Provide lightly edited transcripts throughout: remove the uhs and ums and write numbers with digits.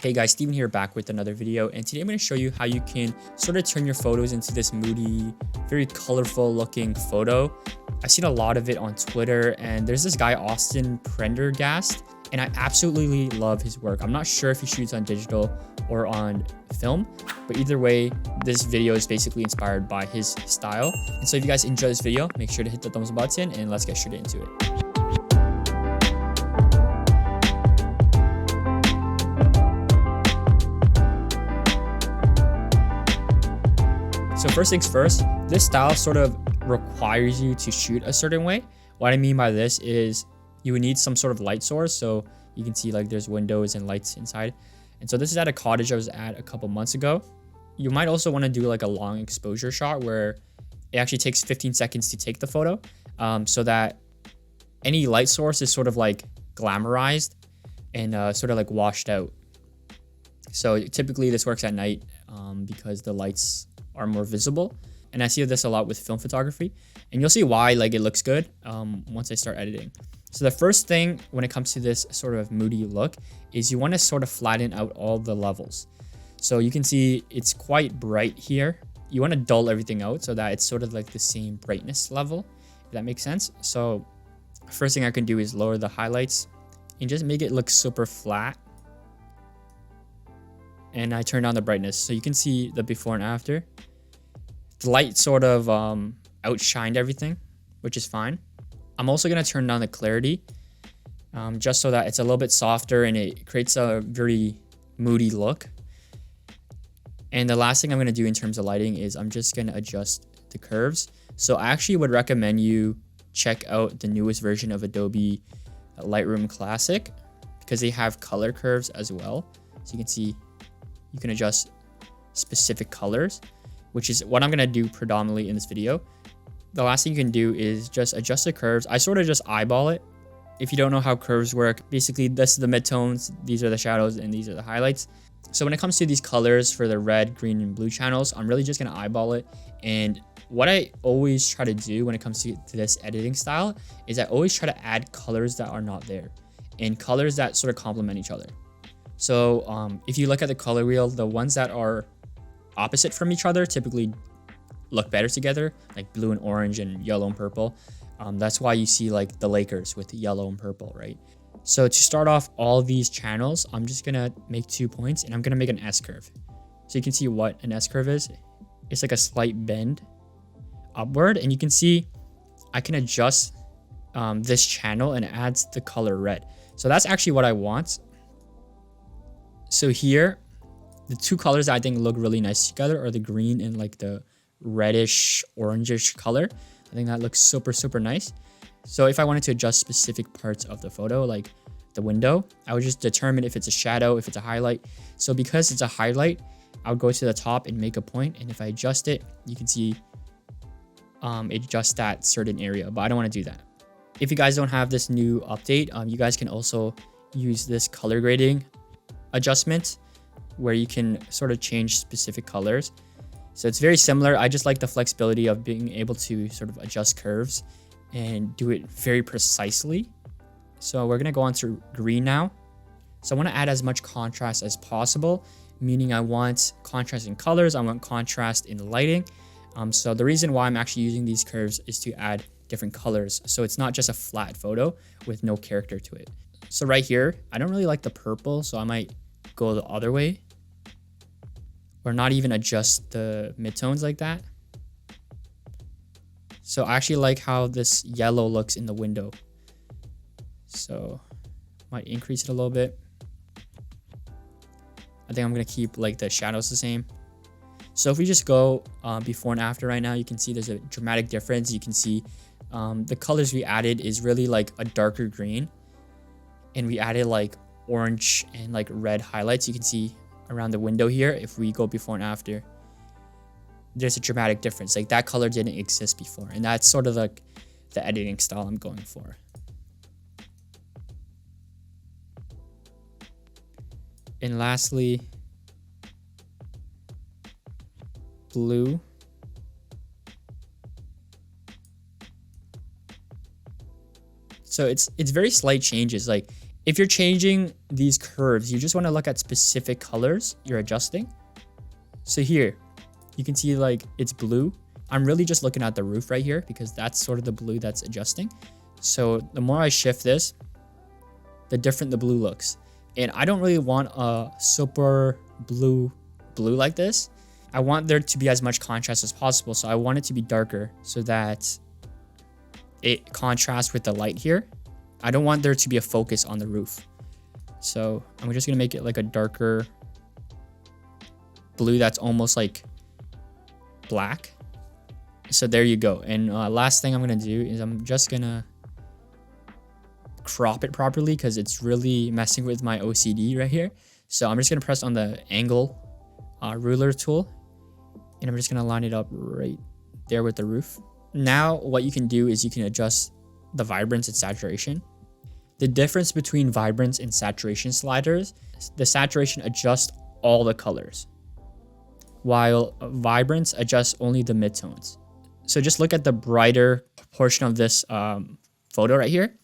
Hey guys, Steven here back with another video, and today I'm going to show you how you can sort of turn your photos into this moody, very colorful looking photo. I've seen a lot of it on Twitter, and there's this guy Austin Prendergast, and I absolutely love his work. I'm not sure if he shoots on digital or on film, but either way, this video is basically inspired by his style. And so if you guys enjoy this video, make sure to hit the thumbs up button and let's get straight into it. So first things first, this style sort of requires you to shoot a certain way. What I mean by this is you would need some sort of light source. So you can see like there's windows and lights inside. And so this is at a cottage I was at a couple months ago. You might also want to do like a long exposure shot where it actually takes 15 seconds to take the photo, so that any light source is sort of like glamorized and sort of like washed out. So typically this works at night because the lights are more visible, and I see this a lot with film photography, and you'll see why like it looks good once I start editing. So the first thing when it comes to this sort of moody look is you want to sort of flatten out all the levels. So you can see it's quite bright here. You want to dull everything out so that it's sort of like the same brightness level, if that makes sense. So first thing I can do is lower the highlights and just make it look super flat. And I turn down the brightness so you can see the before and after. The light sort of outshined everything, which is fine. I'm also going to turn down the clarity just so that it's a little bit softer and it creates a very moody look. And the last thing I'm going to do in terms of lighting is I'm just going to adjust the curves. So I actually would recommend you check out the newest version of Adobe Lightroom Classic because they have color curves as well. So you can see you can adjust specific colors, which is what I'm going to do predominantly in this video. The last thing you can do is just adjust the curves. I sort of just eyeball it. If you don't know how curves work, basically this is the midtones, these are the shadows, and these are the highlights. So when it comes to these colors for the red, green, and blue channels, I'm really just going to eyeball it. And what I always try to do when it comes to this editing style is I always try to add colors that are not there and colors that sort of complement each other. So if you look at the color wheel, the ones that are opposite from each other typically look better together, like blue and orange and yellow and purple. That's why you see like the Lakers with yellow and purple, right? So to start off all these channels, I'm just gonna make 2 points and I'm gonna make an S curve. So you can see what an S curve is. It's like a slight bend upward, and you can see I can adjust this channel and it adds the color red. So that's actually what I want. So here, the two colors that I think look really nice together are the green and like the reddish orangish color. I think that looks super, super nice. So if I wanted to adjust specific parts of the photo, like the window, I would just determine if it's a shadow, if it's a highlight. So because it's a highlight, I would go to the top and make a point. And if I adjust it, you can see it adjusts that certain area, but I don't want to do that. If you guys don't have this new update, you guys can also use this color grading adjustment where you can sort of change specific colors. So it's very similar. I just like the flexibility of being able to sort of adjust curves and do it very precisely. So we're gonna go on to green now. So I want to add as much contrast as possible, meaning I want contrast in colors, I want contrast in lighting. So the reason why I'm actually using these curves is to add different colors. So it's not just a flat photo with no character to it. So right here, I don't really like the purple, so I might go the other way or not even adjust the midtones like that. So I actually like how this yellow looks in the window. So might increase it a little bit. I think I'm gonna keep like the shadows the same. So if we just go before and after right now, you can see there's a dramatic difference. You can see the colors we added is really like a darker green, and we added like orange and like red highlights. You can see around the window here, if we go before and after, there's a dramatic difference. Like that color didn't exist before, and that's sort of like the editing style I'm going for. And lastly, blue. So it's very slight changes. Like If you're changing these curves, you just want to look at specific colors you're adjusting. So here, you can see like it's blue. I'm really just looking at the roof right here because that's sort of the blue that's adjusting. So the more I shift this, the different the blue looks. And I don't really want a super blue like this. I want there to be as much contrast as possible. So I want it to be darker so that it contrasts with the light here. I don't want there to be a focus on the roof. So I'm just gonna make it like a darker blue that's almost like black. So there you go. And last thing I'm gonna do is I'm just gonna crop it properly because it's really messing with my OCD right here. So I'm just gonna press on the angle ruler tool, and I'm just gonna line it up right there with the roof. Now what you can do is you can adjust the vibrance and saturation. The difference between vibrance and saturation sliders, the saturation adjusts all the colors, while vibrance adjusts only the midtones. So just look at the brighter portion of this photo right here.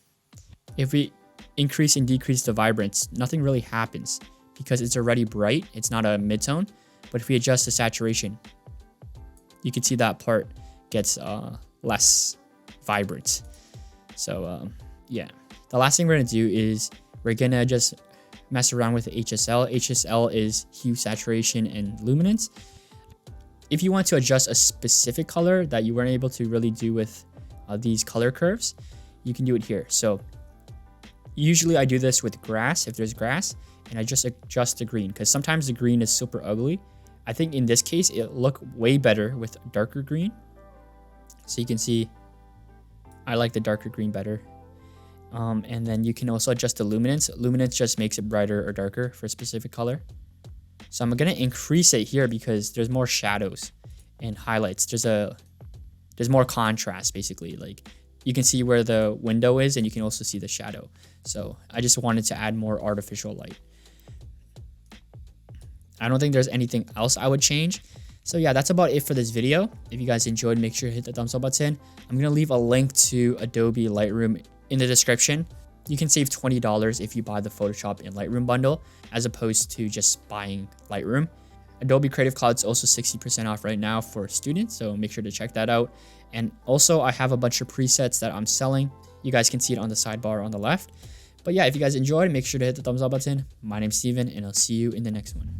If we increase and decrease the vibrance, nothing really happens because it's already bright. It's not a midtone. But if we adjust the saturation, you can see that part gets less vibrant. So yeah. The last thing we're gonna do is we're gonna just mess around with the HSL. HSL is hue, saturation, and luminance. If you want to adjust a specific color that you weren't able to really do with these color curves, you can do it here. So usually I do this with grass, if there's grass, and I just adjust the green because sometimes the green is super ugly. I think in this case, it look way better with darker green. So you can see, I like the darker green better. And then you can also adjust the luminance. Luminance just makes it brighter or darker for a specific color. So I'm gonna increase it here because there's more shadows and highlights. There's more contrast basically. Like you can see where the window is and you can also see the shadow. So I just wanted to add more artificial light. I don't think there's anything else I would change. So yeah, that's about it for this video. If you guys enjoyed, make sure to hit the thumbs up button. I'm gonna leave a link to Adobe Lightroom in the description. You can save $20 if you buy the Photoshop and Lightroom bundle, as opposed to just buying Lightroom. Adobe Creative Cloud's also 60% off right now for students, so make sure to check that out. And also, I have a bunch of presets that I'm selling. You guys can see it on the sidebar on the left. But yeah, if you guys enjoyed, make sure to hit the thumbs up button. My name's Steven, and I'll see you in the next one.